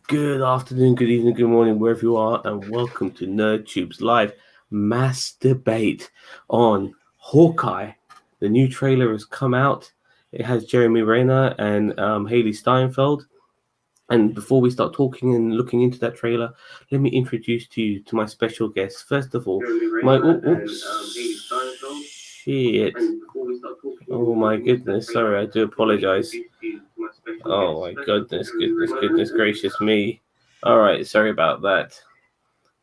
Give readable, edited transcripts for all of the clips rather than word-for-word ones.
Good afternoon, good evening, good morning, wherever you are, and welcome to NerdTube's live mass debate on Hawkeye. The new trailer has come out. It has Jeremy Renner and Haley Steinfeld. And before we start talking and looking into that trailer, let me introduce to you to my special guest. First of all, shit. Oh my goodness, sorry, I do apologize. Oh my goodness gracious me. All right, sorry about that.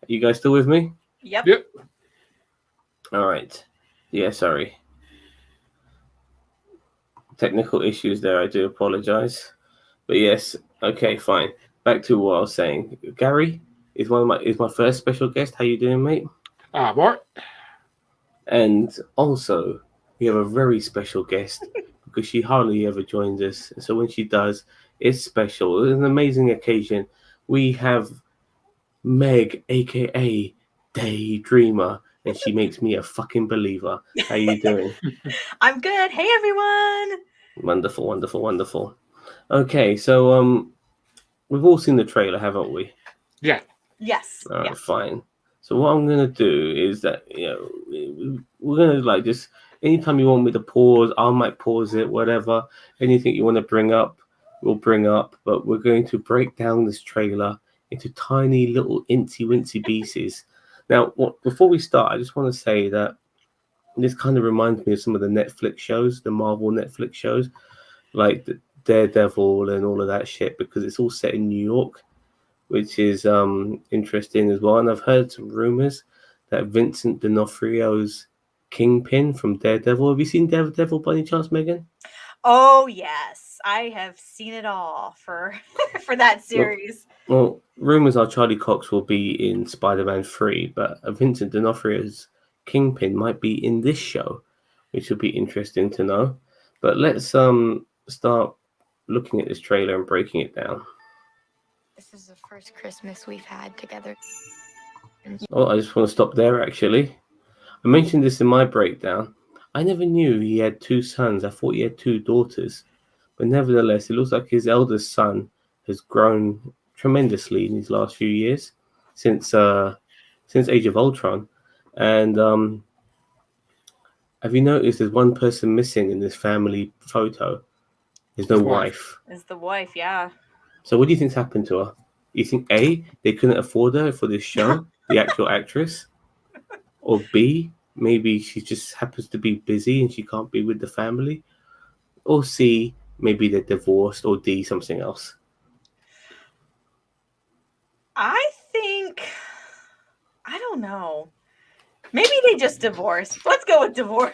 You guys still with me? Yep. All right. Yeah, sorry. Technical issues there. I do apologize. But yes, okay, fine. Back to what I was saying. Gary is my first special guest. How you doing, mate? What? And also, we have a very special guest because she hardly ever joins us. So when she does, it's special. It's an amazing occasion. We have Meg, aka Daydreamer, and she makes me a fucking believer. How you doing? I'm good. Hey, everyone. Wonderful, wonderful, wonderful. Okay, so we've all seen the trailer, haven't we? Yeah. Yes. All right, Yes. fine. So what I'm gonna do is that we're gonna like just anytime you want me to pause, I might pause it. Whatever, anything you want to bring up, we'll bring up. But we're going to break down this trailer into tiny little incy wincy pieces. Now, before we start, I just want to say that this kind of reminds me of some of the Netflix shows, the Marvel Netflix shows, like the Daredevil and all of that shit, because it's all set in New York, which is interesting as well. And I've heard some rumors that Vincent D'Onofrio's Kingpin from Daredevil. Have you seen Daredevil by any chance, Megan? Oh, yes. I have seen it all for for that series. Well, rumors are Charlie Cox will be in Spider-Man 3, but Vincent D'Onofrio's Kingpin might be in this show, which would be interesting to know. But let's start looking at this trailer and breaking it down. This is the first Christmas we've had together. Oh, I just want to stop there actually. I mentioned this in my breakdown. I never knew he had two sons. I thought he had two daughters. But nevertheless, it looks like his eldest son has grown tremendously in these last few years since Age of Ultron. And have you noticed there's one person missing in this family photo? There's no wife. Is the wife, yeah. So what do you think's happened to her? You think A, they couldn't afford her for this show, the actual actress? Or B, maybe she just happens to be busy and she can't be with the family? Or C, maybe they're divorced? Or D, something else? I think, I don't know. Maybe they just divorced. Let's go with divorce.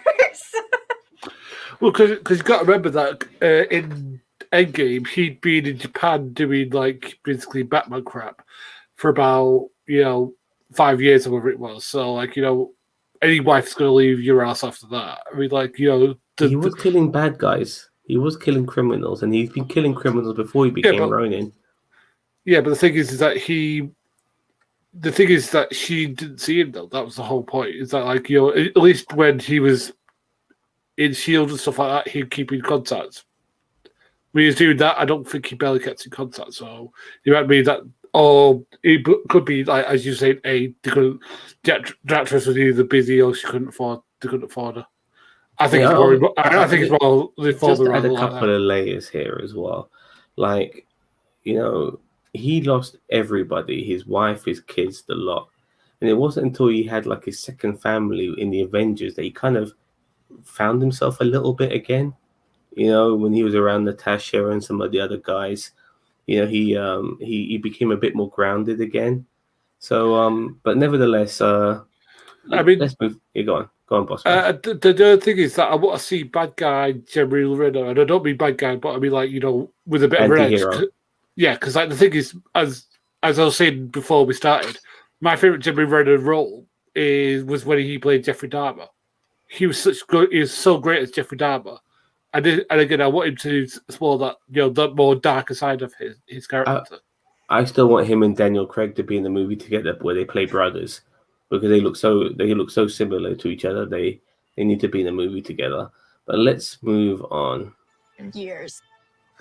Well, because you got to remember that in Endgame, he'd been in Japan doing like basically Batman crap for about 5 years or whatever it was. So any wife's going to leave your ass after that. I mean, he was killing bad guys. He was killing criminals, and he's been killing criminals before he became Ronin. Yeah, but the thing is that she didn't see him though. That was the whole point. Is that at least when he was in Shield and stuff like that, he'd keep in contact. When he's doing that, I don't think he barely gets in contact. So you might mean that, or it could be like as you say, the actress was either busy or they couldn't afford her. I think it's more. I think it's more. Just add a couple of layers here as well, he lost everybody, his wife, his kids, the lot. And it wasn't until he had like his second family in the Avengers that he kind of found himself a little bit again. When he was around Natasha and some of the other guys, he became a bit more grounded again. So, but nevertheless, let's move. Go on, boss. The other thing is that I want to see bad guy Jeremy Renner, and I don't mean bad guy, but I mean with a bit of an edge. Yeah, because the thing is, as I was saying before we started, my favorite Jeremy Renner role was when he played Jeffrey Dahmer. He was so great as Jeffrey Dahmer, and again, I want him to explore that that more darker side of his character. I still want him and Daniel Craig to be in the movie together, where they play brothers, because they look so similar to each other. They need to be in the movie together. But let's move on. Years.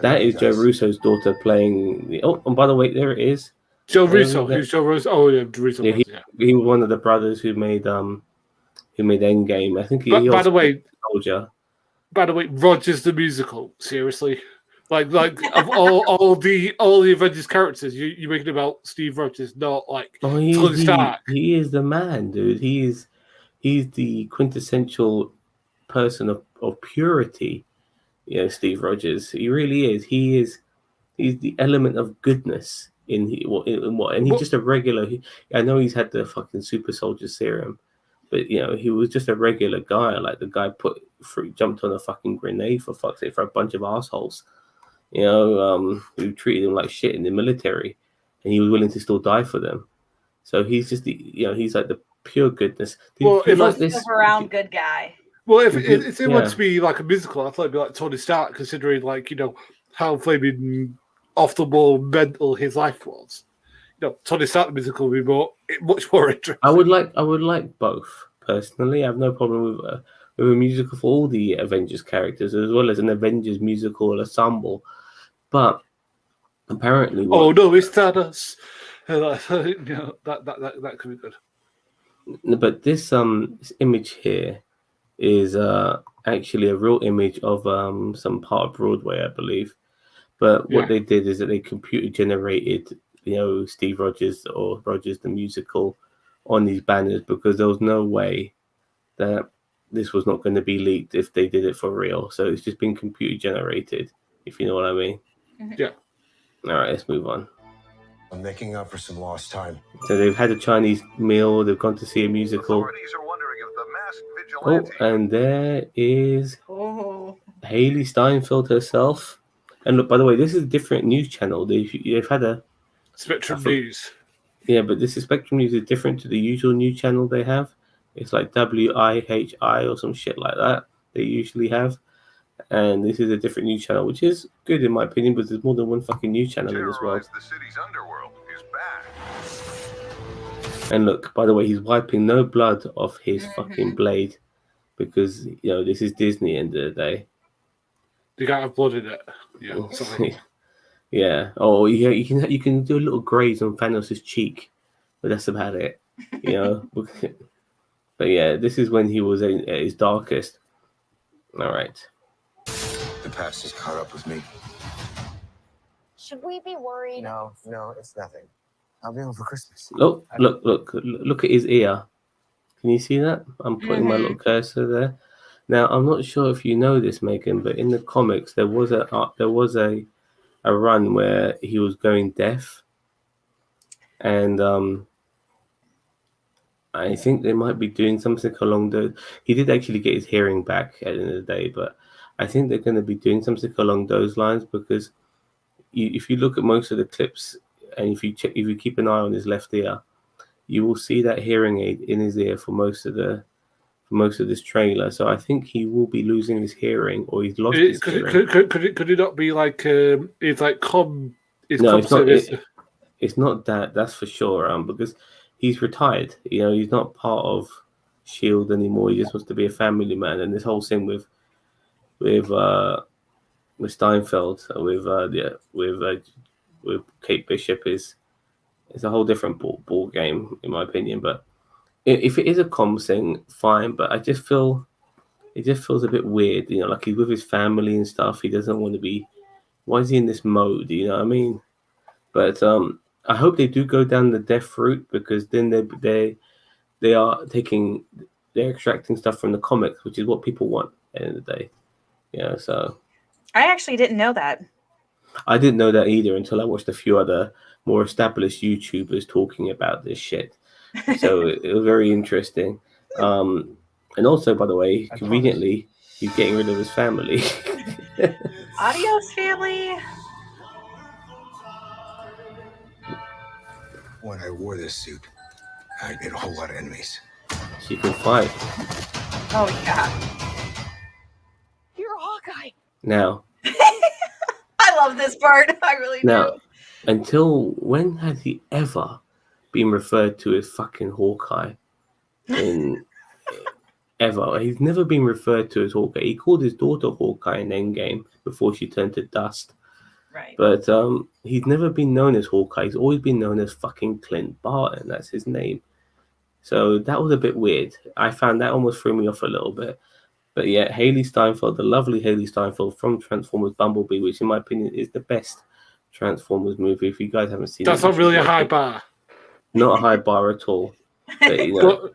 That is Joe Russo's daughter playing. And by the way, there it is. Joe Russo. Who's Joe Russo? Oh yeah, Russo. Yeah, he was one of the brothers who made Endgame. I think he by the way, Soldier. By the way, Rogers the musical. Seriously, like of all the Avengers characters, you're making about Steve Rogers, not like Tony Stark. He is the man, dude. He's the quintessential person of purity. You know, Steve Rogers. He really is. He's the element of goodness in what, and he's just a regular. I know he's had the fucking super soldier serum, but you know he was just a regular guy. Like the guy jumped on a fucking grenade for fuck's sake for a bunch of assholes. You know, who treated him like shit in the military, and he was willing to still die for them. So he's just he's like the pure goodness. If like this around good guy. Well, if it were to be like a musical, I thought it'd be like Tony Stark, considering like how flaming off the wall mental his life was. Tony Stark the musical would be much more interesting. I would like both personally. I have no problem with a musical for all the Avengers characters, as well as an Avengers musical ensemble. But apparently, no, it's Thanos. That could be good. But this image here is actually a real image of some part of Broadway, I believe. But what they did is that they computer generated, Steve Rogers or Rogers the musical on these banners, because there was no way that this was not going to be leaked if they did it for real. So it's just been computer generated, if you know what I mean. Yeah. All right, let's move on. I'm making up for some lost time. So they've had a Chinese meal. They've gone to see a musical. Authorities are wondering if the masked vigilante... and there is Haley Steinfeld herself. And look, by the way, this is a different news channel. They've had a Spectrum News. Yeah, but this is Spectrum News is different to the usual news channel they have. It's like WIHI or some shit like that they usually have. And this is a different news channel, which is good in my opinion, but there's more than one fucking news channel in this world. The city's underworld is back. And look, by the way, he's wiping no blood off his fucking blade, because this is Disney end of the day. You can't have blood in it. Yeah. Sorry. Yeah. Oh, yeah. You can do a little graze on Thanos' cheek, but that's about it. But yeah, this is when he was at his darkest. All right. The past has caught up with me. Should we be worried? No, it's nothing. I'll be home for Christmas. Look at his ear. Can you see that? I'm putting my little cursor there. Now, I'm not sure if you know this, Megan, but in the comics there was a run where he was going deaf, and I think they might be doing something along those. He did actually get his hearing back at the end of the day, but I think they're going to be doing something along those lines, because if you look at most of the clips, and if you keep an eye on his left ear, you will see that hearing aid in his ear for most of this trailer. So I think he will be losing his hearing, or he's lost his hearing. Could it not be like it's like com? No, it's not. It's not that. That's for sure. Because he's retired. He's not part of Shield anymore. He just wants to be a family man. And this whole thing with Steinfeld, with Kate Bishop is a whole different ball game, in my opinion. But if it is a comms thing, fine. But I just feel it just feels a bit weird. Like he's with his family and stuff. He doesn't want to be. Why is he in this mode? You know what I mean? But I hope they do go down the deaf route, because then they're extracting stuff from the comics, which is what people want at the end of the day. So I actually didn't know that. I didn't know that either until I watched a few other more established YouTubers talking about this shit. So it was very interesting. And also, by the way, conveniently, he's getting rid of his family. Adios, family. When I wore this suit, I made a whole lot of enemies. She can fight. Oh, yeah. You're a Hawkeye. Now. I love this part. I really do. Now, until when has he ever been referred to as fucking Hawkeye? Ever. He's never been referred to as Hawkeye. He called his daughter Hawkeye in Endgame before she turned to dust. Right. But he's never been known as Hawkeye. He's always been known as fucking Clint Barton. That's his name. So that was a bit weird. I found that almost threw me off a little bit. But yeah, Haley Steinfeld, the lovely Haley Steinfeld from Transformers Bumblebee, which in my opinion is the best Transformers movie. If you guys haven't seen That's it, not really a high bar. Not a high bar at all. But, you know,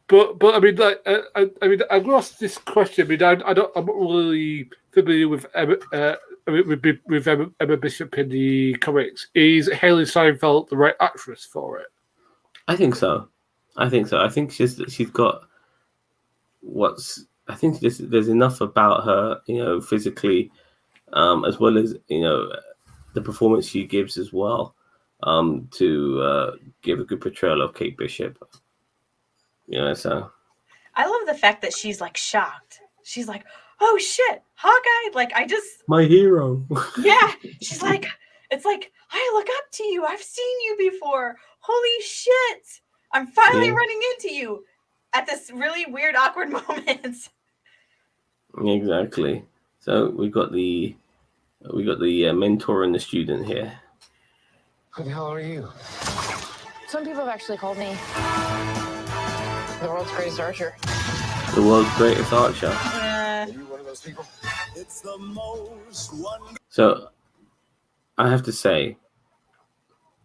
But I mean, like, I'm going to ask this question. I mean, I'm not really familiar with Emma Bishop in the comics. Is Haley Steinfeld the right actress for it? I think so. I think she's got what's. I think there's enough about her, you know, physically, as well as, you know, the performance she gives as well, to give a good portrayal of Kate Bishop. You know, so I love the fact that she's like shocked. She's like, "Oh shit, Hawkeye!" Like my hero. yeah. She's like, it's like I look up to you. I've seen you before. Holy shit! I'm finally running into you at this really weird, awkward moment. Exactly. So we got the mentor and the student here. Who the hell are you? Some people have actually called me the world's greatest archer. The world's greatest archer. Are you one of those people? So I have to say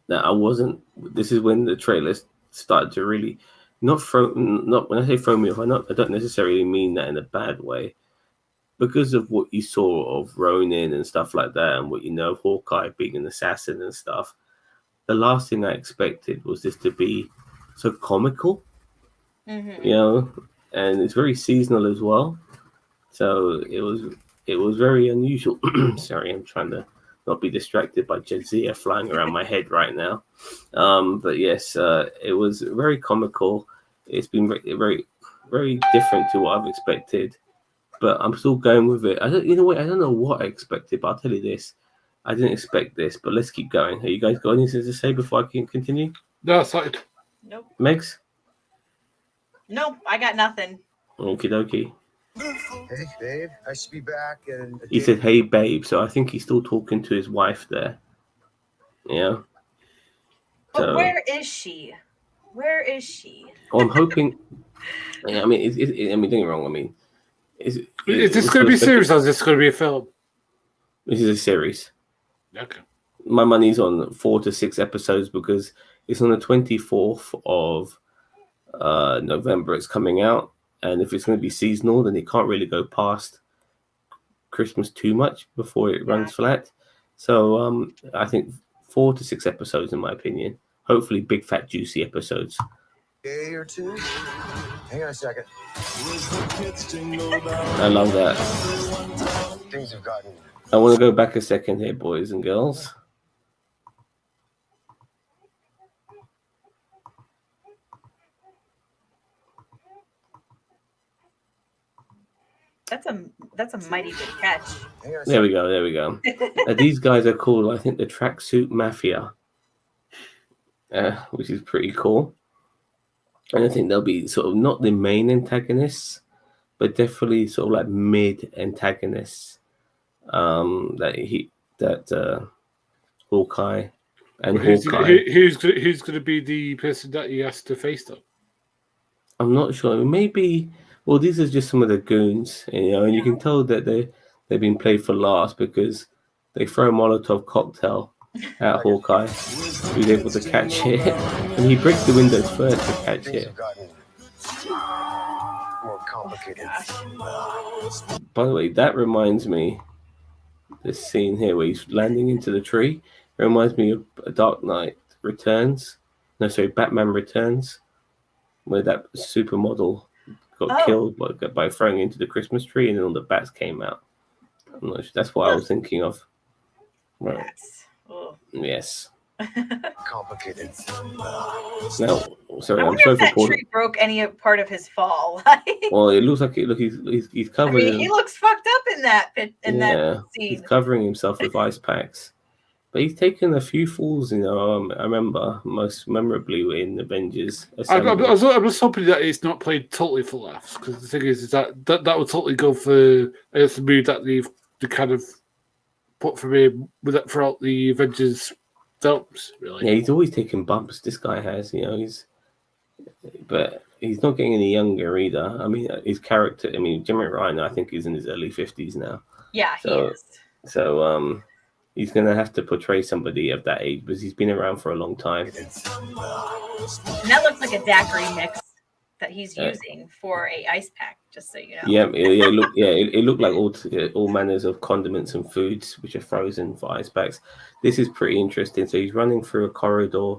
that I wasn't. This is when the trailers started to really not when I say throw me off. I don't necessarily mean that in a bad way, because of what you saw of Ronin and stuff like that, and what you know of Hawkeye being an assassin and stuff. The last thing I expected was this to be so comical, you know, and it's very seasonal as well. So it was very unusual. Sorry, I'm trying to not be distracted by Jadzia flying around my head right now. But yes, it was very comical. It's been very, very different to what I've expected, but I'm still going with it. I don't know what I expected, but I'll tell you this. I didn't expect this, but let's keep going. Have you guys got anything to say before I can continue? No, sorry. Nope. Megs? Nope, I got nothing. Okie dokie. Hey, babe. I should be back. And He said, "Hey, babe." So I think he's still talking to his wife there. Yeah. But where is she? Where is she? Oh, I'm hoping. Yeah, I mean, don't get me wrong. I mean, is this going to be a series or is this going to be a film? This is a series. Okay. My money's on 4 to 6 episodes because it's on the 24th of November. It's coming out, and if it's going to be seasonal, then it can't really go past Christmas too much before it runs flat. So I think 4 to 6 episodes, in my opinion. Hopefully, big, fat, juicy episodes. Day or two. Hang on a second. I love that. Things have gotten. I want to go back a second here, boys and girls. That's a mighty good catch. There we go. These guys are called, I think, the Tracksuit Mafia, which is pretty cool. And I think they'll be sort of not the main antagonists, but definitely sort of like mid antagonists. That Hawkeye and Hawkeye. Who's going to be the person that he has to face them? I'm not sure. Maybe. Well, these are just some of the goons, you know, and you can tell that they've been played for laughs because they throw a Molotov cocktail at Hawkeye, who's able to catch it, and he breaks the windows first to catch it. More complicated. By the way, that reminds me, this scene here where he's landing into the tree, it reminds me of Dark Knight Returns. No, sorry, Batman Returns, where that supermodel got killed by throwing into the Christmas tree, and then all the bats came out. I'm not sure. That's what I was thinking of. Right. Yes. Complicated. Now, sorry, I I'm wonder sorry if for that tree broke any part of his fall. Well, it looks like he's I covered. mean, he looks fucked up in that that scene. He's covering himself with ice packs, but he's taken a few falls. You know, I remember most memorably in Avengers. I'm just hoping that it's not played totally for laughs, because the thing is that would totally go for the mood that they kind of put from him throughout the Avengers films. Really, Yeah, he's always taking bumps. This guy has, but he's not getting any younger either. I mean, his character. I mean, Jimmy Ryan, I think, is in his early 50s now. Yeah, he So, is. So, he's gonna have to portray somebody of that age because he's been around for a long time. And that looks like a daiquiri mix that he's using for a ice pack. Just so you know. It looked like all manners of condiments and foods which are frozen for ice packs. This is pretty interesting. So he's running through a corridor.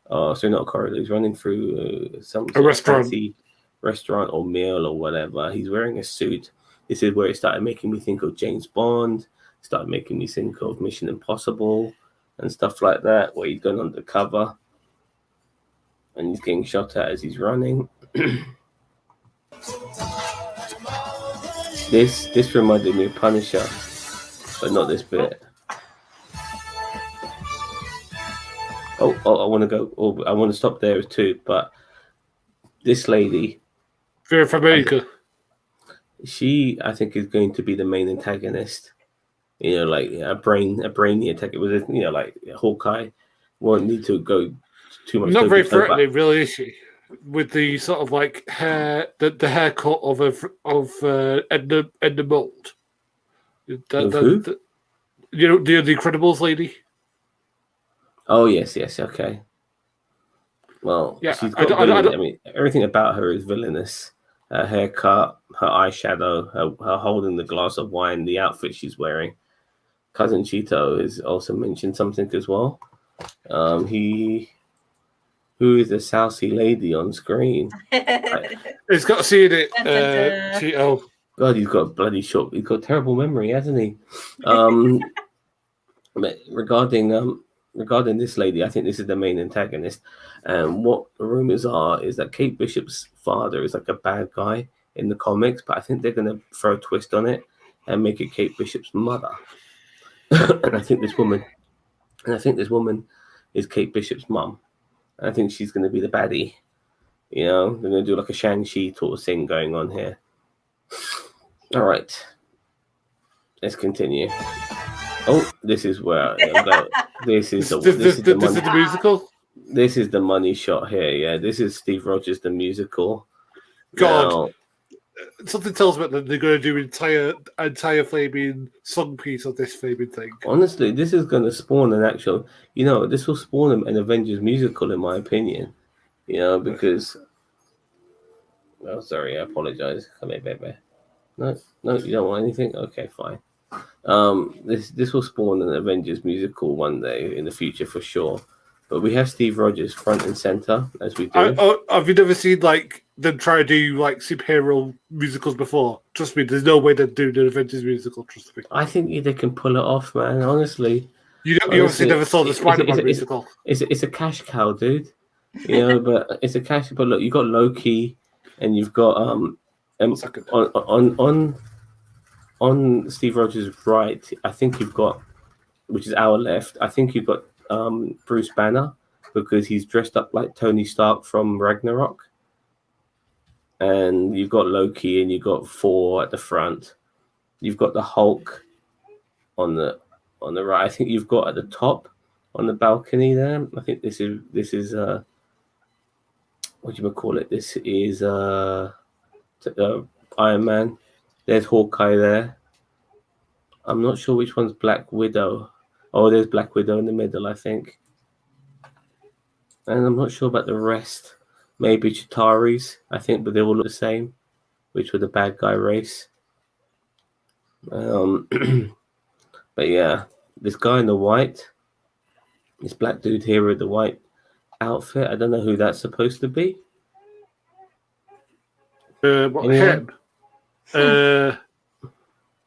So not a corridor. He's running through some restaurant, fancy restaurant or meal or whatever. He's wearing a suit. This is where it started making me think of James Bond. Started making me think of Mission Impossible and stuff like that, where he's going undercover and he's getting shot at as he's running. This reminded me of Punisher, but not this bit. I want to go. I want to stop there too. But this lady, Fear for America, she I think is going to be the main antagonist. Like a brainy attack. It was, like Hawkeye. Won't need to go too much. Not very threatening, really, is she? With the sort of like hair, the haircut of Edna Mold. Who? The Incredibles lady. Oh yes, okay. Well, yeah, she's got I mean, everything about her is villainous. Her haircut, her eyeshadow, her holding the glass of wine, the outfit she's wearing. Cousin Cheeto has also mentioned something as well. Who is the Southsea lady on screen? He's got to see it, Cheeto. God, he's got bloody short. He's got terrible memory, hasn't he? Regarding this lady, I think this is the main antagonist. And what the rumors are is that Kate Bishop's father is like a bad guy in the comics, but I think they're going to throw a twist on it and make it Kate Bishop's mother. and I think this woman is Kate Bishop's mum. I think she's going to be the baddie. They're going to do like a Shang-Chi sort of thing going on here. All right, let's continue. Oh, this is where this is the musical. This is the money shot here. Yeah, this is Steve Rogers the musical. God, now, something tells me that they're going to do entire flaming song piece of this flaming thing. Honestly, this is going to spawn an actual. This will spawn an Avengers musical, in my opinion. Because. Oh, sorry, I apologize. Come here, baby. No, you don't want anything. Okay, fine. This will spawn an Avengers musical one day in the future for sure. But we have Steve Rogers front and center as we do. Have you never seen them try to do superhero musicals before? Trust me, there's no way they're doing an Avengers musical. Trust me. I think they can pull it off, man. Honestly, you obviously never saw the Spider-Man musical. It's a cash cow, dude. But it's a cash. But look, you got Loki, and you've got on Steve Rogers' right. I think you've got, which is our left. I think you've got Bruce Banner because he's dressed up like Tony Stark from Ragnarok, and you've got Loki and you've got Thor at the front. You've got the Hulk on the right. I think you've got at the top on the balcony there. I think this is what do you call it? This is Iron Man. There's Hawkeye there. I'm not sure which one's Black Widow. Oh, there's Black Widow in the middle, I think. And I'm not sure about the rest. Maybe Chitauri's, I think, but they all look the same, which were the bad guy race. But yeah, this guy in the white, this black dude here with the white outfit, I don't know who that's supposed to be. Him? The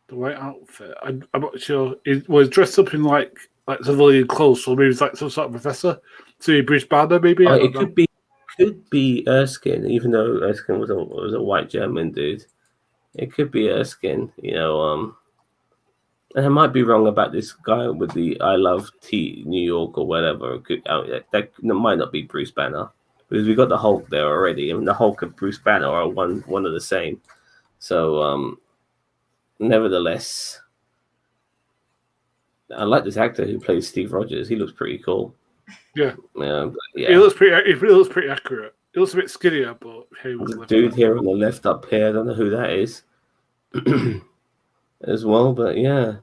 white outfit. I'm not sure. He was dressed up in like civilian clothes, or maybe it's like some sort of professor. So he British Banner, maybe. It could be Erskine, even though Erskine was a white German dude. It could be Erskine, and I might be wrong about this guy with the "I love New York" or whatever. That might not be Bruce Banner because we got the Hulk there already, and the Hulk and Bruce Banner are one of the same. So, nevertheless, I like this actor who plays Steve Rogers. He looks pretty cool. Yeah. Yeah. He looks pretty accurate. He looks a bit skinnier, but hey, The dude here on the left up here, I don't know who that is as well, but yeah.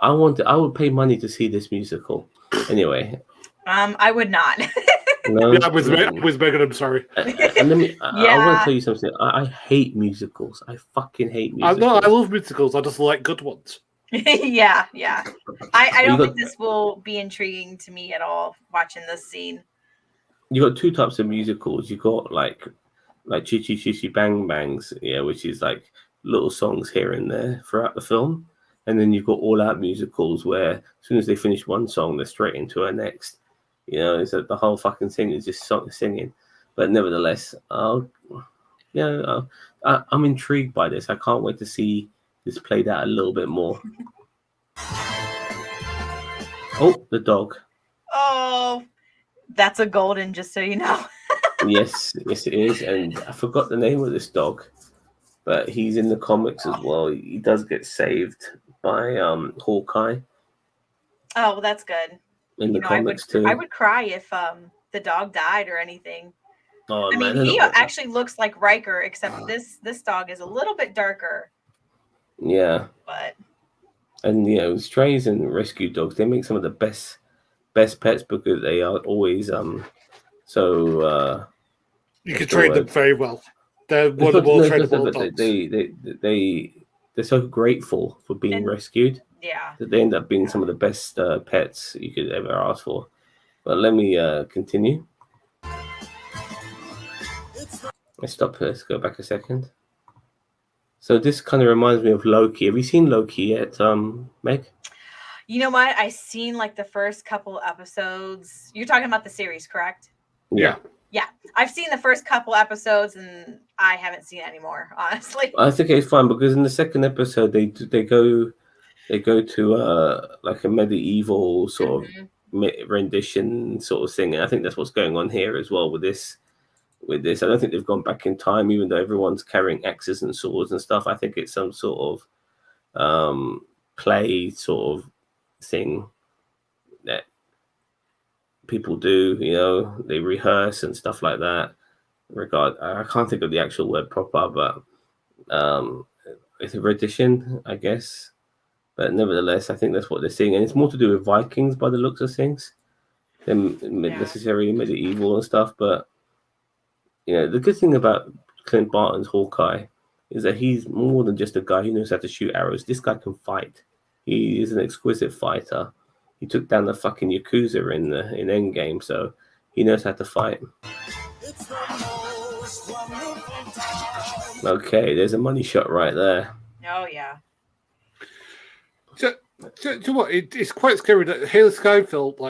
I would pay money to see this musical. Anyway. I would not. No, yeah, with Megan, I'm sorry. And let me. I want to tell you something. I hate musicals. I fucking hate musicals. I love musicals. I just like good ones. yeah. I don't think this will be intriguing to me at all. Watching this scene. You got two types of musicals. You got like Chitty Chitty Bang Bangs, yeah, which is like little songs here and there throughout the film, and then you've got all out musicals where as soon as they finish one song, they're straight into a next. You know, it's like the whole fucking thing is just singing. But nevertheless, I'm intrigued by this. I can't wait to see this played out a little bit more. Oh, the dog. Oh, that's a golden, just so you know. yes, it is. And I forgot the name of this dog, but he's in the comics as well. He does get saved by Hawkeye. Oh, well, that's good. In the comics too. I would cry if the dog died or anything. Oh, I mean, he actually looks like Riker, except this dog is a little bit darker. Yeah. But strays and rescue dogs, they make some of the best pets because they are always so you can train them very well. They're one of the more trainable dogs. They're so grateful for being rescued. Yeah. That they end up being some of the best pets you could ever ask for. But let me continue. Let's stop here. Let's go back a second. So this kind of reminds me of Loki. Have you seen Loki yet, Meg? You know what? I seen like the first couple episodes. You're talking about the series, correct? Yeah. Yeah. I've seen the first couple episodes and I haven't seen it anymore, honestly. I think it's fun because in the second episode they go to like a medieval sort of rendition sort of thing. And I think that's what's going on here as well with this. I don't think they've gone back in time, even though everyone's carrying axes and swords and stuff. I think it's some sort of play sort of thing that people do. You know, they rehearse and stuff like that. I can't think of the actual word proper, but it's a rendition, I guess. But nevertheless, I think that's what they're seeing, and it's more to do with Vikings by the looks of things than necessarily medieval and stuff. But the good thing about Clint Barton's Hawkeye is that he's more than just a guy who knows how to shoot arrows. This guy can fight. He is an exquisite fighter. He took down the fucking Yakuza in Endgame, so he knows how to fight. Okay, there's a money shot right there. Oh yeah. So what? It's quite scary that Haley Steinfeld,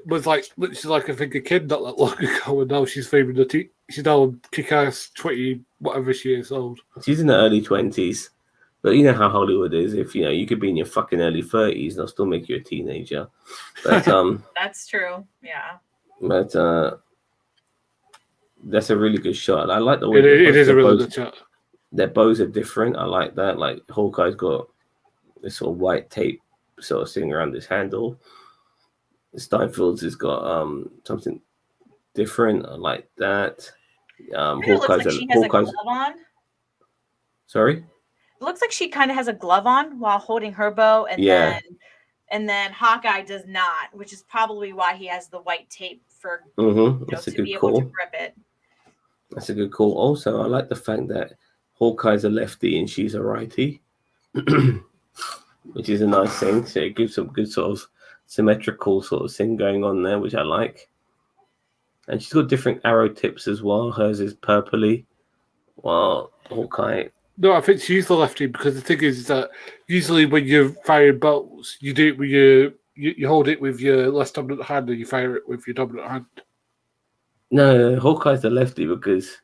was literally I think a kid not that long ago, and now she's famous. She's now kick-ass 20 whatever she is old. She's in the early 20s, but you know how Hollywood is. If you could be in your fucking early 30s, they'll still make you a teenager. But that's true. Yeah. But that's a really good shot. I like the way it is a really good shot. Their bows are different. I like that. Like Hawkeye's got this sort of white tape sort of thing around his handle. Steinfeld's has got something different. I like that. Hawkeye's a glove on. Sorry? It looks like she kind of has a glove on while holding her bow, and then Hawkeye does not, which is probably why he has the white tape for That's a to good be able call. to grip it. That's a good call. Also, I like the fact that Hawkeye's a lefty and she's a righty, which is a nice thing. So it gives some good sort of symmetrical sort of thing going on there, which I like. And she's got different arrow tips as well. Hers is purpley, while Hawkeye. No, I think she's the lefty because the thing is that usually when you're firing bows, you do it with you hold it with your less dominant hand and you fire it with your dominant hand. No, Hawkeye's the lefty because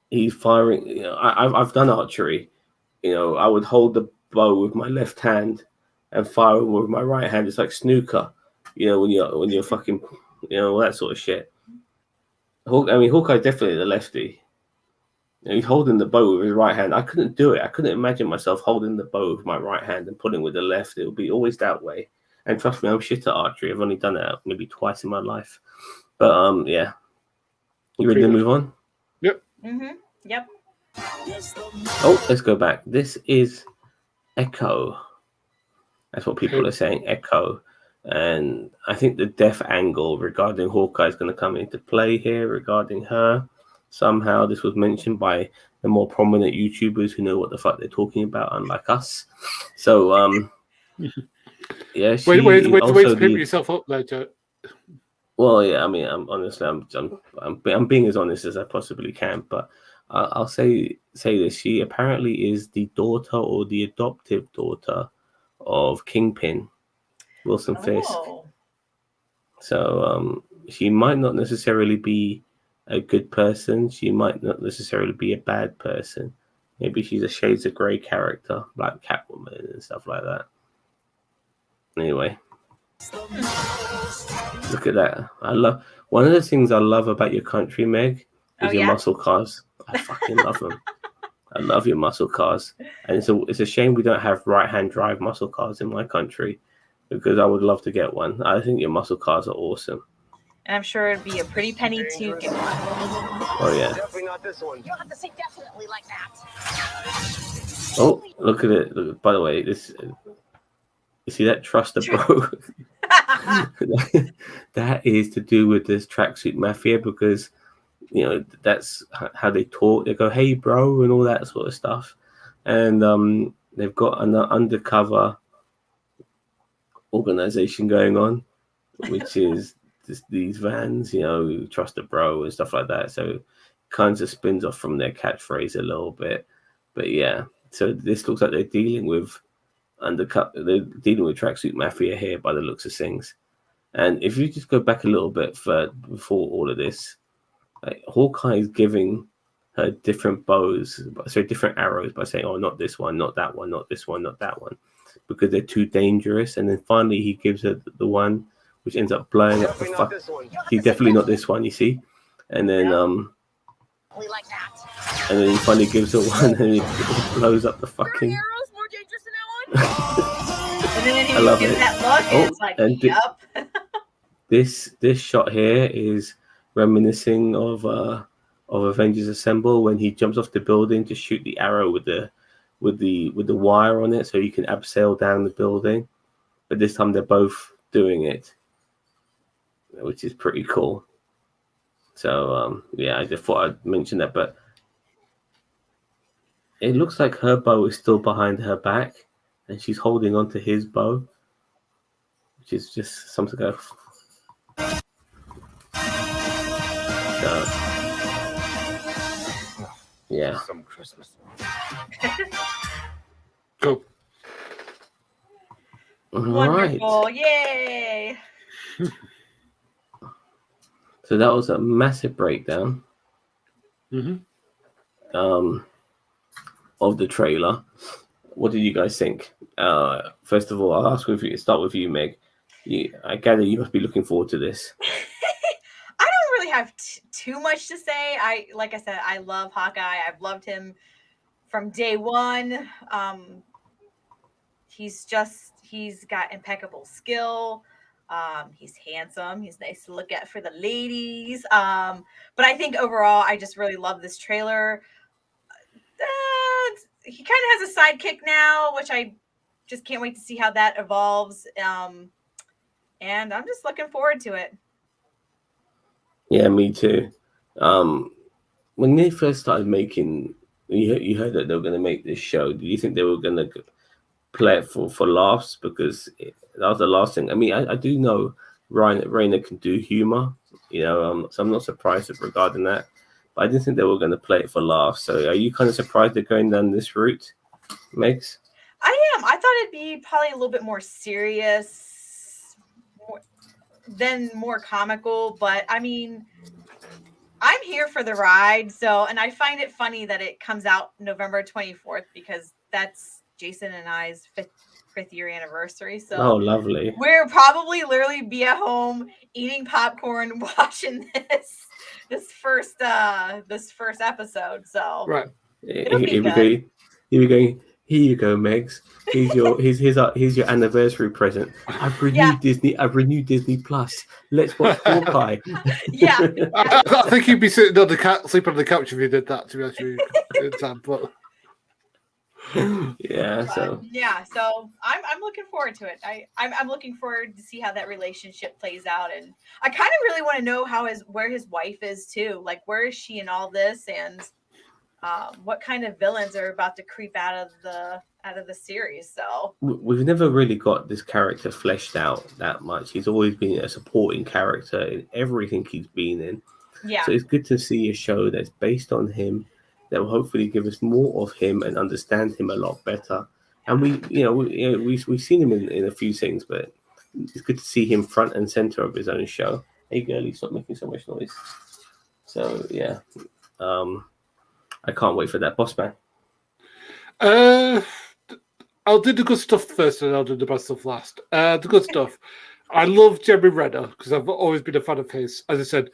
he's firing. I've done archery. I would hold the bow with my left hand and fire with my right hand. It's like snooker. When you're fucking, all that sort of shit. Hawkeye's definitely the lefty. And he's holding the bow with his right hand. I couldn't do it. I couldn't imagine myself holding the bow with my right hand and pulling with the left. It would be always that way. And trust me, I'm shit at archery. I've only done it maybe twice in my life. But yeah. You ready to move on? Yep. Mm-hmm. Yep. Oh, let's go back. This is Echo. That's what people are saying, Echo. And I think the death angle regarding Hawkeye is going to come into play here regarding her. Somehow this was mentioned by the more prominent YouTubers who know what the fuck they're talking about, unlike us. So, yeah, she wait to also pimp yourself up there, Joe. Well, yeah, I mean, I'm being as honest as I possibly can, but I'll say this: she apparently is the daughter or the adoptive daughter of Kingpin, Wilson Fisk. So she might not necessarily be a good person. She might not necessarily be a bad person. Maybe she's a Shades of Grey character, like Catwoman and stuff like that. Anyway. Look at that. I love one of the things I love about your country, Meg, is your muscle cars. I fucking love them. I love your muscle cars. And it's a shame we don't have right-hand drive muscle cars in my country, because I would love to get one. I think your muscle cars are awesome. And I'm sure it'd be a pretty penny to get one. Oh yeah. Definitely not this one. You don't have to say definitely like that. Oh, look at it. Look, by the way, this you see that trust the bro? That is to do with this tracksuit mafia, because you know that's how they talk. They go, "Hey, bro," and all that sort of stuff. And they've got an undercover organization going on, which is these vans, you know, trust a bro and stuff like that. So it kind of spins off from their catchphrase a little bit. But yeah, so this looks like they're dealing with they're dealing with tracksuit mafia here by the looks of things. And if you just go back a little bit before all of this, like, Hawkeye is giving her different different arrows by saying, "Oh, not this one, not that one, not this one, not that one," because they're too dangerous. And then finally, he gives her the one which ends up blowing up the fuck. He's definitely not this one, you see. And then We like that. and then he finally gives her one, and it blows up the fucking. Arrows more dangerous than that one. And then he I love gives it. that look, and it's like, and yup. This shot here is reminiscing of Avengers Assemble, when he jumps off the building to shoot the arrow with the wire on it, so you can abseil down the building. But this time they're both doing it, which is pretty cool. So yeah, I just thought I'd mention that. But it looks like her bow is still behind her back, and she's holding on to his bow, which is just something else. So, yeah. Some Christmas. Cool. Wonderful. Right. Yay. So that was a massive breakdown of the trailer. What did you guys think? First of all, I'll ask if you start with you, Meg. I gather you must be looking forward to this. I don't really have too much to say. Like I said, I love Hawkeye. I've loved him from day one. He's got impeccable skill. He's handsome. He's nice to look at for the ladies. But I think overall, I just really love this trailer. He kind of has a sidekick now, which I just can't wait to see how that evolves. And I'm just looking forward to it. Yeah, me too. When they first started making, you heard that they were going to make this show. Do you think they were going to play it for laughs? Because that was the last thing. I mean, I do know Raina can do humor, you know, so I'm not surprised regarding that. But I didn't think they were going to play it for laughs. So are you kind of surprised they're going down this route, Megs? I am. I thought it'd be probably a little bit more serious, more comical. But I mean, I'm here for the ride. So, and I find it funny that it comes out November 24th, because that's Jason and I's 5th year anniversary. So Oh, lovely. we'll probably literally be at home eating popcorn, watching this first episode. So Right. it'll be Here we good. go. Here we go. Here you go, Megs. Here's your anniversary present. I've renewed Disney Plus. Let's watch Hawkeye. Yeah. I think you'd be sitting on the sleeping on the couch if you did that. To be honest with you, but Yeah. So so I'm looking forward to it. I'm looking forward to see how that relationship plays out, and I kind of really want to know where his wife is too. Like, where is she in all this, and what kind of villains are about to creep out of the series. So we've never really got this character fleshed out that much. He's always been a supporting character in everything he's been in. yeah, So it's good to see a show that's based on him that will hopefully give us more of him and understand him a lot better. And we've seen him in a few things, but it's good to see him front and center of his own show. Hey, girlie, stop making so much noise. So yeah, I can't wait for that, boss man. I'll do the good stuff first, and I'll do the bad stuff last. The good stuff. I love Jeremy Renner because I've always been a fan of his. As I said,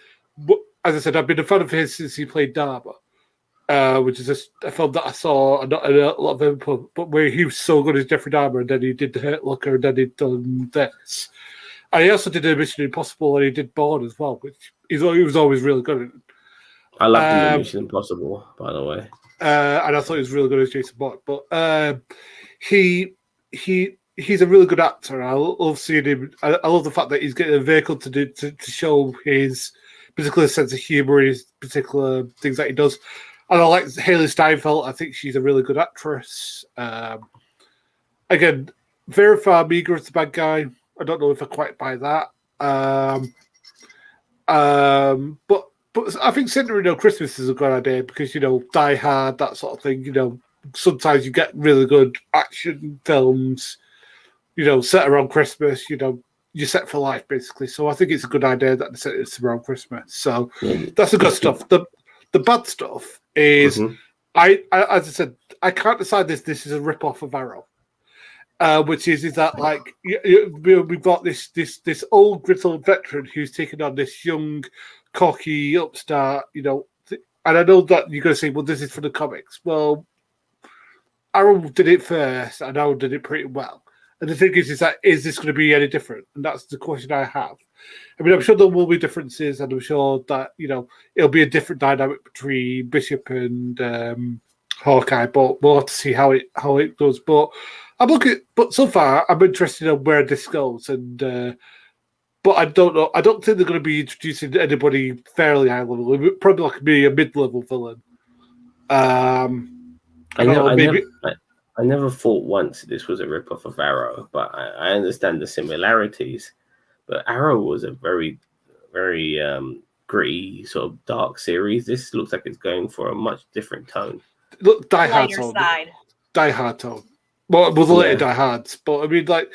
I've been a fan of his since he played Dharma, which is a film that I saw and not a lot of input, but where he was so good as Jeffrey Dahmer, and then he did The Hurt Locker, and then he'd done this. And he also did a Mission Impossible, and he did Bourne as well, which he was always really good at. I love him in Mission Impossible, by the way. And I thought he was really good as Jason Bourne, but he's a really good actor. I love seeing him. I love the fact that he's getting a vehicle to show his particular sense of humor, his particular things that he does. And I like Haley Steinfeld. I think she's a really good actress. Again, Vera Farmiga is the bad guy. I don't know if I quite buy that. But I think centering on Christmas is a good idea because, Die Hard, that sort of thing, sometimes you get really good action films, set around Christmas, you're set for life, basically. So I think it's a good idea that they set it around Christmas. So that's the good stuff. The bad stuff is, as I said, I can't decide this is a rip-off of Arrow. Which is that like we've got this old grizzled veteran who's taken on this young, cocky upstart, and I know that you're going to say, well, this is for the comics. Well, Arrow did it first, and Arrow did it pretty well. And the thing is that is this going to be any different? And that's the question I have. I mean, I'm sure there will be differences, and I'm sure that it'll be a different dynamic between Bishop and Hawkeye, but we'll have to see how it goes. But but so far I'm interested in where this goes, and but I don't know. I don't think they're going to be introducing anybody fairly high level. It would probably like be a mid-level villain. I never thought once this was a rip-off of Arrow, but I understand the similarities. But Arrow was a very, very gritty, sort of dark series. This looks like it's going for a much different tone. Look, Die Hard tone. Die Hard tone. Well, with the later Die Hards, but I mean, like,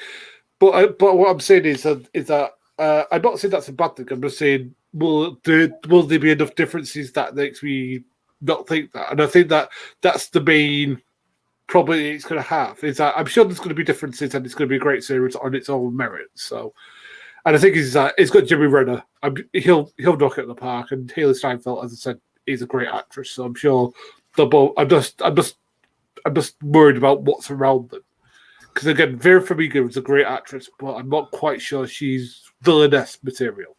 but what I'm saying is that I'm not saying that's a bad thing. I'm just saying, will there be enough differences that makes me not think that? And I think that's the main problem it's going to have. Is that I'm sure there's going to be differences, and it's going to be a great series on its own merits. So, and I think is that it's got Jimmy Renner. He'll knock it in the park, and Haley Steinfeld, as I said, is a great actress. So I'm sure they'll both. I'm just worried about what's around them. Because again, Vera Farmiga is a great actress, but I'm not quite sure she's villainess material.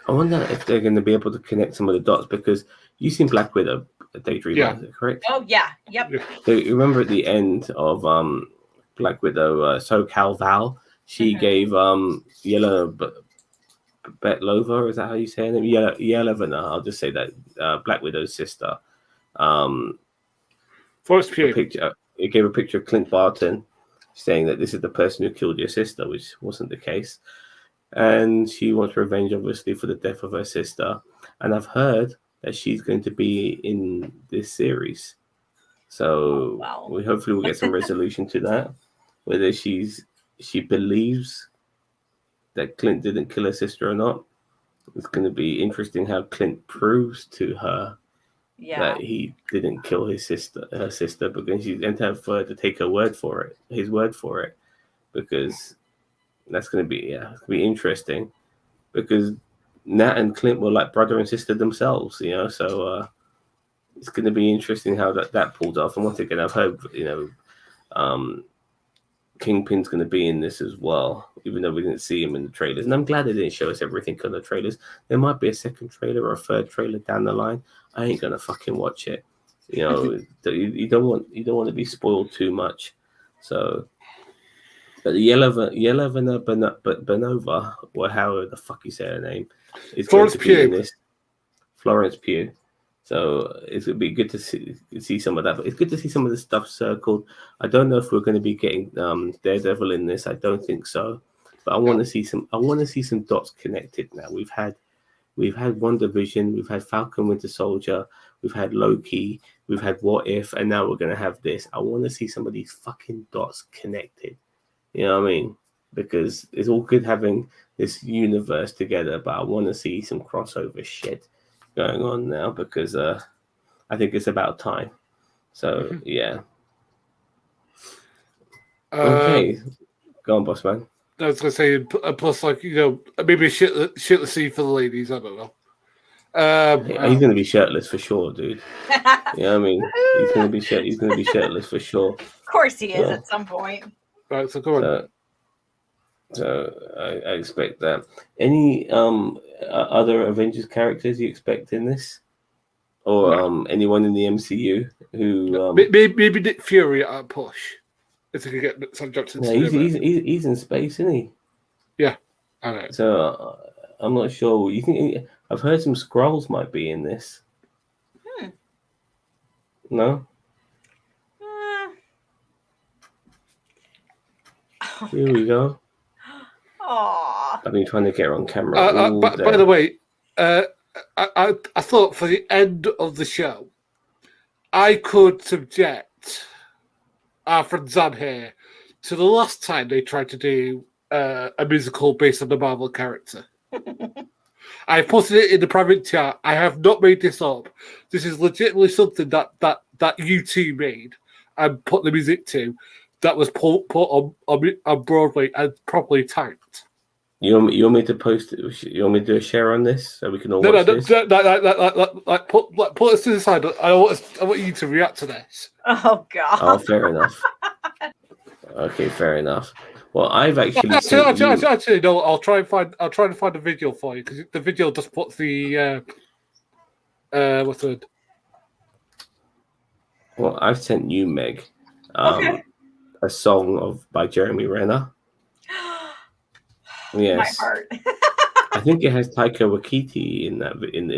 I wonder if they're going to be able to connect some of the dots, because you've seen Black Widow, Daydreamer, correct? Oh yeah, yep. So you remember at the end of Black Widow, SoCal Val, she gave Yellow Betlova, is that how you say her name? Yelena, I'll just say that, Black Widow's sister. It gave a picture of Clint Barton saying that this is the person who killed your sister, which wasn't the case. And she wants revenge, obviously, for the death of her sister. And I've heard that she's going to be in this series. So we hopefully will get some resolution to that. Whether she believes that Clint didn't kill her sister or not. It's going to be interesting how Clint proves to her Yeah. that he didn't kill her sister, because she didn't have to take his word for it, because that's gonna be interesting, because Nat and Clint were like brother and sister themselves, so it's gonna be interesting how that pulled off. And once again, I've heard um, Kingpin's going to be in this as well, even though we didn't see him in the trailers. And I'm glad they didn't show us everything on the trailers. There might be a second trailer or a third trailer down the line. I ain't gonna fucking watch it. You don't want to be spoiled too much. So, but Yelena Benova, or how the fuck you say her name, is Florence going to be in Pugh. this. Florence Pugh. So it would be good to see some of that. But it's good to see some of the stuff circled. I don't know if we're going to be getting Daredevil in this. I don't think so. But I want to see some. I want to see some dots connected. Now we've had WandaVision, we've had Falcon Winter Soldier, we've had Loki, we've had What If, and now we're going to have this. I want to see some of these fucking dots connected. You know what I mean? Because it's all good having this universe together, but I want to see some crossover shit going on now, because I think it's about time. So yeah. Okay, go on, boss man. I was gonna say, plus, like, maybe shirtless scene for the ladies. I don't know. He's gonna be shirtless for sure, dude. You know what I mean? He's gonna be shirtless for sure. Of course he is at some point. Right, so go on. So I expect that. Any other Avengers characters you expect in this, or anyone in the MCU who maybe Nick Fury at a push, if they could get Sam Jackson. No, he's in space, isn't he? Yeah, I know. So I'm not sure. You think I've heard some Skrulls might be in this? No. Here we go. Aww. I've been trying to get her on camera. By the way, I thought for the end of the show, I could subject our friend Zan here to the last time they tried to do a musical based on the Marvel character. I posted it in the private chat. I have not made this up. This is legitimately something that you two made and put the music to, that was put on Broadway and properly tanked. You want me to post it? You want me to do a share on this so we can all watch this? Put us to the side. I want you to react to this. Oh God. Oh, fair enough. Okay, fair enough. Well, I've actually actually no. I'll try to find a video for you, because the video just puts the what's the word? Well, I've sent you, Meg, a song by Jeremy Renner. Yes. My heart. I think it has Taika Waititi in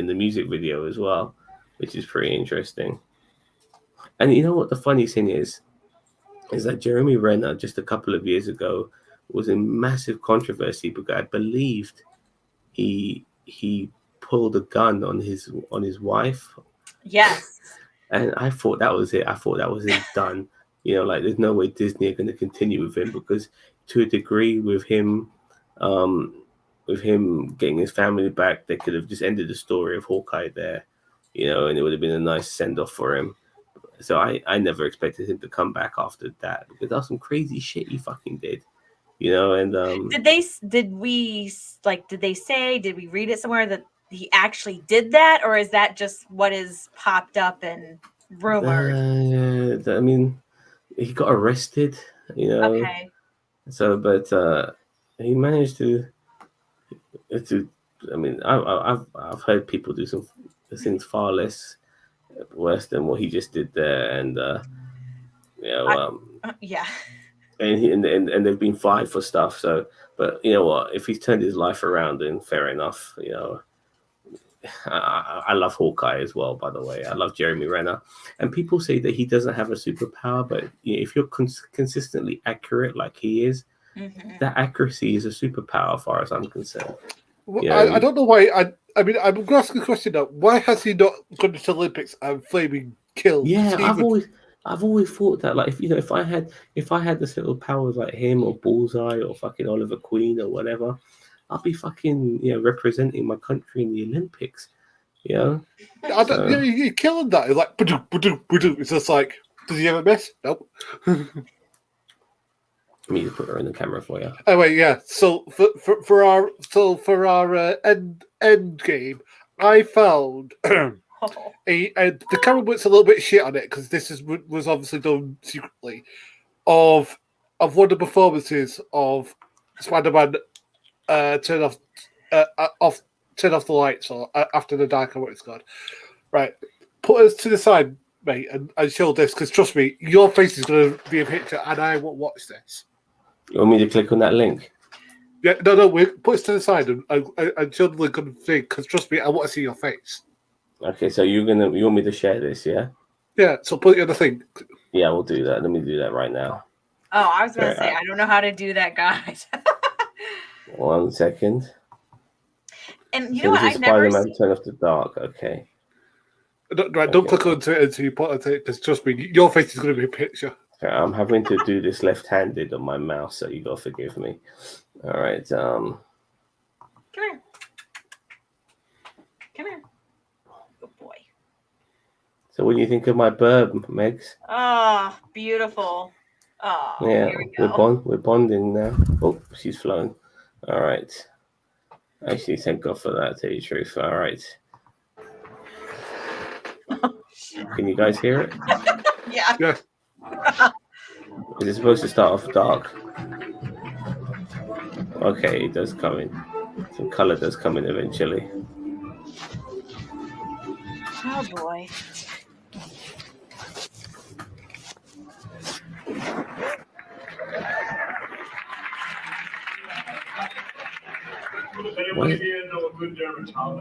the music video as well, which is pretty interesting. And you know what the funny thing is that Jeremy Renner just a couple of years ago was in massive controversy because I believed he pulled a gun on his wife. Yes. And I thought that was it. I thought that was it done. Like there's no way Disney are going to continue with him, because to a degree with him getting his family back, they could have just ended the story of Hawkeye there, and it would have been a nice send off for him. So I never expected him to come back after that, because that was some crazy shit he fucking did, and did we read it somewhere that he actually did that, or is that just what is popped up and rumored? I mean, he got arrested, Okay. So, but he managed to. I mean, I've heard people do some things far worse than what he just did there, and yeah. And they've been fired for stuff. So, but you know what? If he's turned his life around, then fair enough. I love Hawkeye as well, by the way. I love Jeremy Renner. And people say that he doesn't have a superpower, but if you're consistently accurate like he is, that accuracy is a superpower as far as I'm concerned. I don't know why. I mean, I'm going to ask a question now. Why has he not gone to the Olympics and flaming killed? Yeah, I've always thought that, like, if I had this little powers like him or Bullseye or fucking Oliver Queen or whatever, I'll be fucking representing my country in the Olympics. Yeah. I don't, you killing that. It's like, ba-doo, ba-doo, ba-doo. It's just like, does he ever miss? Nope. Let me just put her in the camera for you. Anyway, yeah. So for our end game, I found the camera works a little bit shit on it because this was obviously done secretly of one of the performances of Spider-Man turn off the lights or after the dark or what it's called. Right, put us to the side, mate, and show this because trust me, your face is going to be a picture, and I won't watch this. You want me to click on that link? Yeah, no, put us to the side and show the link on the thing because trust me, I want to see your face. Okay, so you want me to share this, yeah? Yeah, so put it on the thing. Yeah, we'll do that. Let me do that right now. Oh, I was going to say, I don't know how to do that, guys. 1 second. And you know what? I've never Spider-Man turn off the dark. Okay. Don't click onto it until you put it. Because trust me, your face is going to be a picture. Okay, I'm having to do this left-handed on my mouse, so you gotta forgive me. All right. Come here. Come here. Good boy. So, what do you think of my bird, Megs? Oh, beautiful. Oh, yeah, here we go. we're bonding now. Oh, she's flown. All right. Actually, thank God for that, to tell you the truth. All right. Can you guys hear it? Yeah. Yeah. Is it supposed to start off dark? Okay, it does come in. Some color does come in eventually. Oh boy. What?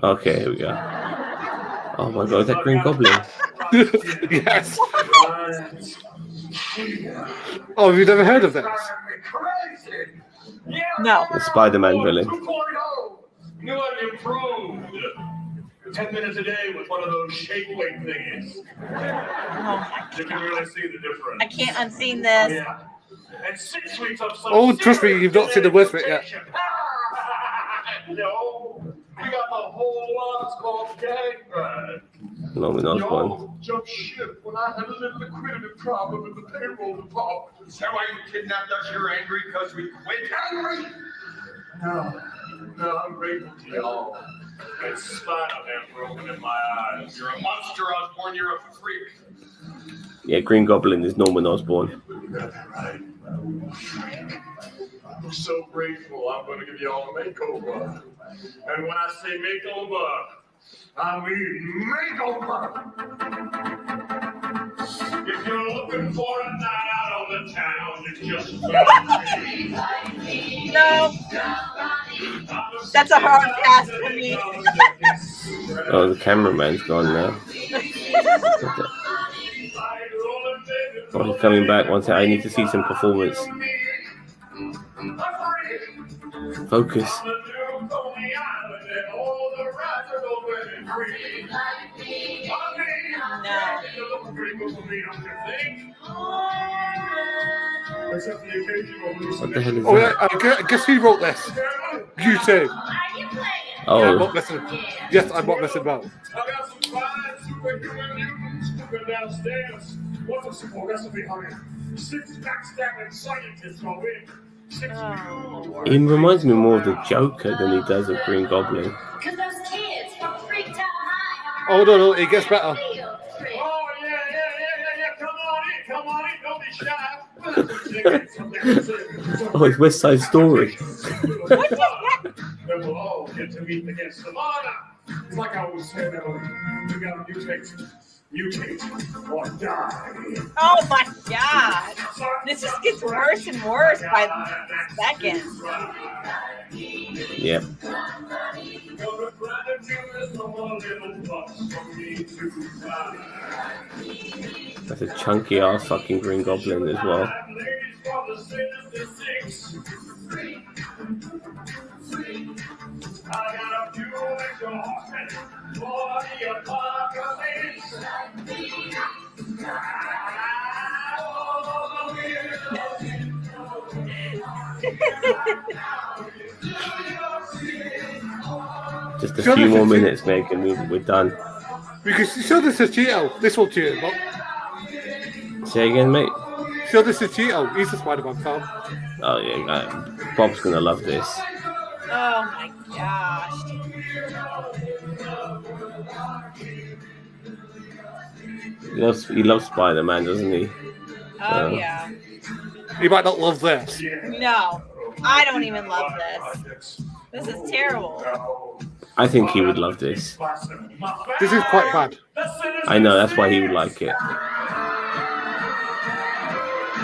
Okay, here we go. Oh my God, is that Green Goblin? Yes. Oh, have you never heard of this? No. The Spider-Man villain. New and improved. 10 minutes a day with one of those shake weight thingies. You can really see the difference. I can't unseen this. Yeah. And 6 weeks of some Oh, trust me, you've not seen the worst of it yet. No, we got the whole lot called gag. Norman Osborn. Y'all jumped ship when I had a little liquidity problem in the payroll department. Is that why you kidnapped us? You're angry because we quit? Angry? No, I'm grateful to y'all. In spite of them broken in my eyes. You're a monster, Osborn. You're a freak. Yeah, Green Goblin is Norman Osborn. That's right. I'm so grateful. I'm going to give y'all a makeover. And when I say makeover, I mean makeover. If you're looking for a night out on the town, it's just No. That's a hard pass for me. Oh, the cameraman's gone now. Oh, he's coming back. One second. I need to see some performance. Focus. What the hell is Oh, that? yeah, guess who wrote this? You too. Oh, I'm not messing. Yes, I'm not messing about. I got some fine superhuman mutants cooking downstairs. What's a simple recipe, honey? 6 backstabbing scientists go in. 6 he reminds me more of the Joker than he does of Green Goblin. Because those kids from Freaked Out High. Oh, no, it gets better. Oh, yeah. Come on in. Don't be shy. Oh, it's West Side Story. Then we'll all get to meet the guests of honor. It's like I always say, we gotta mutate or die. Oh my God. This just gets worse and worse by the second. Yep. That's a chunky ass fucking Green Goblin as well. Just a few more minutes, Meg, and we're done. Because show this to Cheeto. This will cheer him up. Say again, mate. Show this to Cheeto. He's a Spider-Man fan. Oh yeah, Bob's gonna love this. Oh my gosh. He loves Spider-Man, doesn't he? Oh yeah. He might not love this. No, I don't even love this. This is terrible. I think he would love this. This is quite bad. I know, that's why he would like it.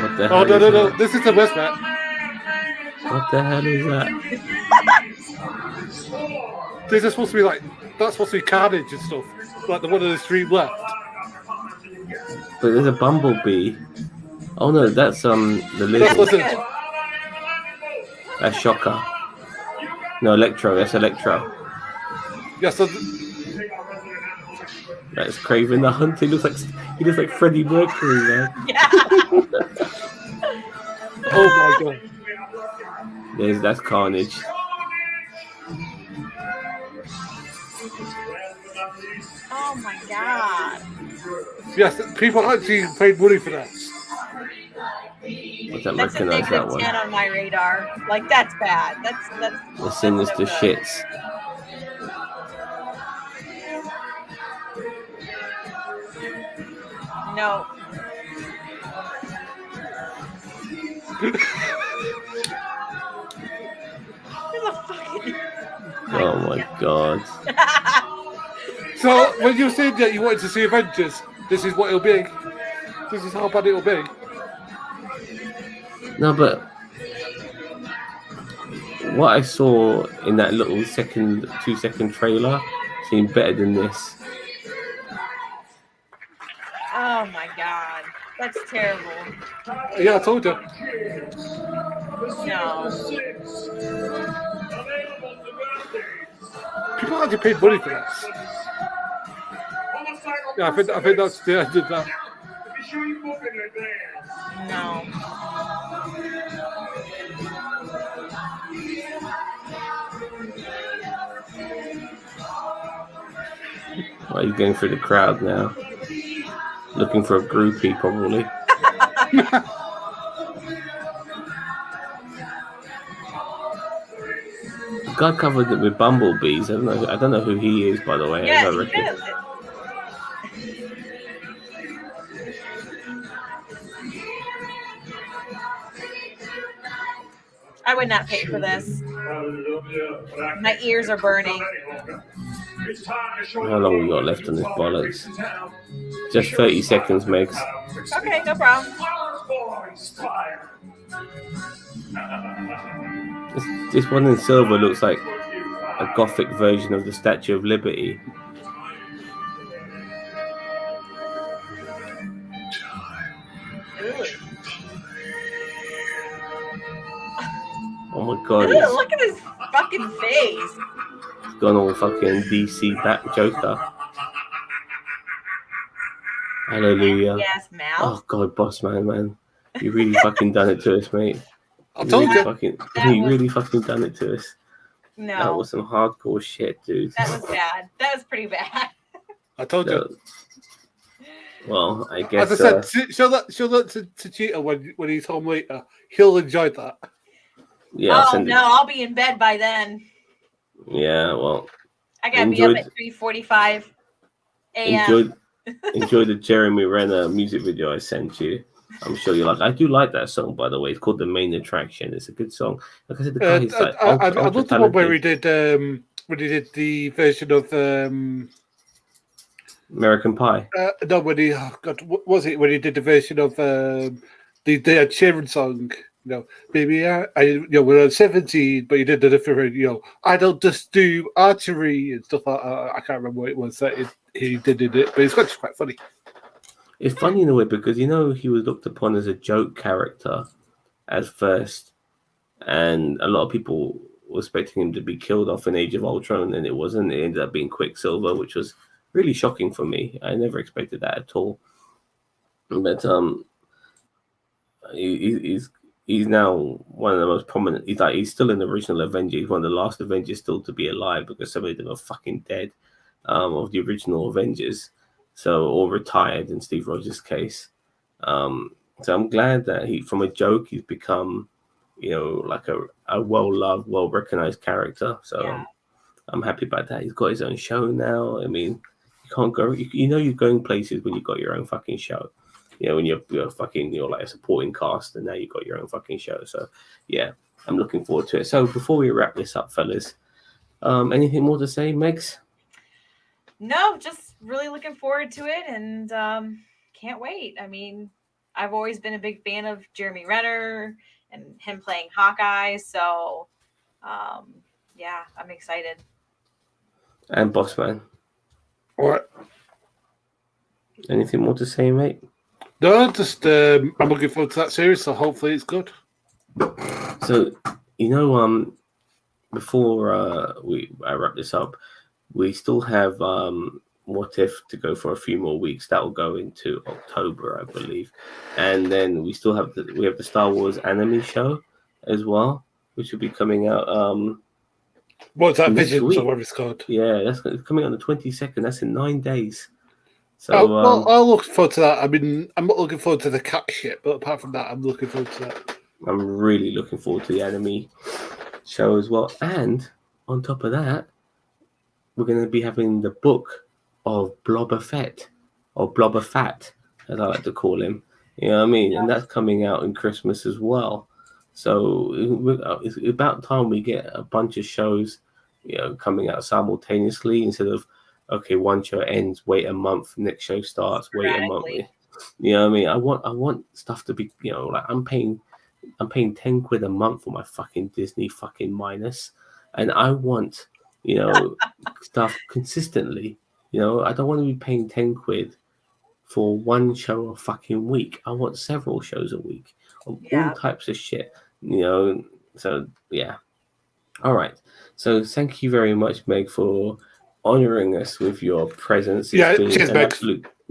What the hell? Oh no! This is the best bit. What the hell is that? This is supposed to be like that's supposed to be Carnage and stuff, like the one on the street left. But there's a bumblebee. Oh no, that's the lizard. That's Shocker. No, Electro. That's Electro. Yeah, so that's Craven the Hunter. He looks like Freddie Mercury, man. Yeah. oh my god. That's Carnage. Oh my god. Yes, people actually paid money for that. I don't That's a recognize that negative one. 10 on my radar. Like that's bad. That's The Sinister that's no good. Shits. No. There's a fucking. Oh my god. So when you said that you wanted to see Avengers, this is what it'll be. This is how bad it'll be. No, but what I saw in that little 2-second trailer seemed better than this. Oh my god. That's terrible. Yeah, I told you. No. People actually paid money for this. Yeah, I think that's the end of that. No. Well, he's going through the crowd now. Looking for a groupie, probably. The guy covered it with bumblebees. I don't know who he is, by the way. Yeah, I reckon. I would not pay for this. My ears are burning. How long we got left on this bollocks? Just 30 seconds, Megs. Okay, no problem. This one in silver looks like a gothic version of the Statue of Liberty. Oh my god, Ew, look at his fucking face. It's gone all fucking DC back Joker. Hallelujah. Yes, mouth. Oh god, boss man. You really fucking done it to us, mate. I told you. You really fucking done it to us. No. That was some hardcore shit, dude. That was bad. That was pretty bad. I told you. Well, I guess. As I said, show that to Cheetah when he's home later. He'll enjoy that. Yeah. Oh no, I'll be in bed by then. Yeah, well. I gotta be up at 3:45 a.m. Enjoy the Jeremy Renner music video I sent you. I'm sure you like. I do like that song, by the way. It's called "The Main Attraction." It's a good song. Like I said, the guy is like I love the one where he did the version of American Pie. No, when he what was it when he did the version of the Ed Sheeran song? You know, baby, when I was 17, but he did the different. I don't just do archery and stuff. I can't remember what it was that he did it, but it's actually quite funny. It's funny in a way because he was looked upon as a joke character at first, and a lot of people were expecting him to be killed off in Age of Ultron, and it wasn't. It ended up being Quicksilver, which was really shocking for me. I never expected that at all. But he's he's now one of the most prominent. He's still in the original Avengers. He's one of the last Avengers still to be alive because so many of them are fucking dead of the original Avengers. So, or retired in Steve Rogers' case. So I'm glad that from a joke, he's become, like a well-loved, well-recognized character. So Yeah. I'm happy about that. He's got his own show now. I mean, you can't go, you're going places when you've got your own fucking show. When you're like a supporting cast, and now you've got your own fucking show. So yeah, I'm looking forward to it. So before we wrap this up, fellas, anything more to say, Megs? No, just really looking forward to it, and can't wait. I mean, I've always been a big fan of Jeremy Renner and him playing Hawkeye, so yeah, I'm excited. And Bossman. All right. Anything more to say, mate? No, just I'm looking forward to that series, so hopefully it's good. So, before I wrap this up, we still have What If to go for a few more weeks. That will go into October, I believe, and then we still have the Star Wars anime show as well, which will be coming out. What's that? Next Visions week. or whatever it's called. Yeah, that's coming on the 22nd. That's in 9 days. So I'll look forward to that. I mean, I'm not looking forward to the cat shit, but apart from that, I'm looking forward to that. I'm really looking forward to the anime show as well. And on top of that, we're going to be having the book of Boba Fett, or Boba Fett, as I like to call him. You know what I mean? And that's coming out in Christmas as well. So it's about time we get a bunch of shows, coming out simultaneously instead of, okay, one show ends, wait a month, next show starts, wait a month. You know what I mean? I want stuff to be, like I'm paying 10 quid a month for my fucking Disney fucking minus, and I want, stuff consistently. I don't want to be paying 10 quid for one show a fucking week. I want several shows a week of all types of shit. So yeah. All right. So thank you very much, Meg, for honoring us with your presence. It's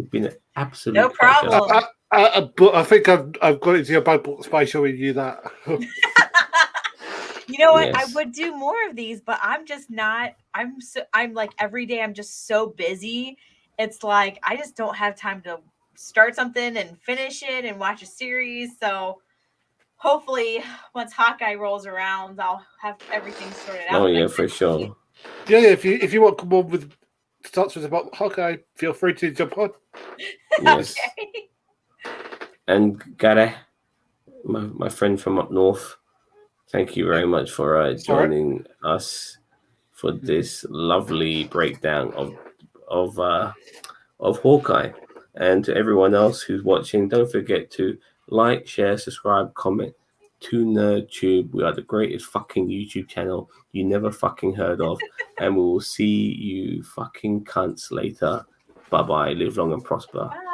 been an absolute no problem. But I think I've got into your bad books by showing you that. You know what? Yes. I would do more of these, but I'm just not. I'm like every day. I'm just so busy. It's like I just don't have time to start something and finish it and watch a series. So hopefully, once Hawkeye rolls around, I'll have everything sorted out. Oh yeah, for sure. Yeah, if you want to come on with talk to us about Hawkeye, feel free to jump on. Yes. Okay. And Gary, my friend from up north, thank you very much for joining us for this lovely breakdown of Hawkeye. And to everyone else who's watching, don't forget to like, share, subscribe, comment to NerdTube. We are the greatest fucking YouTube channel you never fucking heard of. And we will see you fucking cunts later. Bye-bye. Live long and prosper. Bye.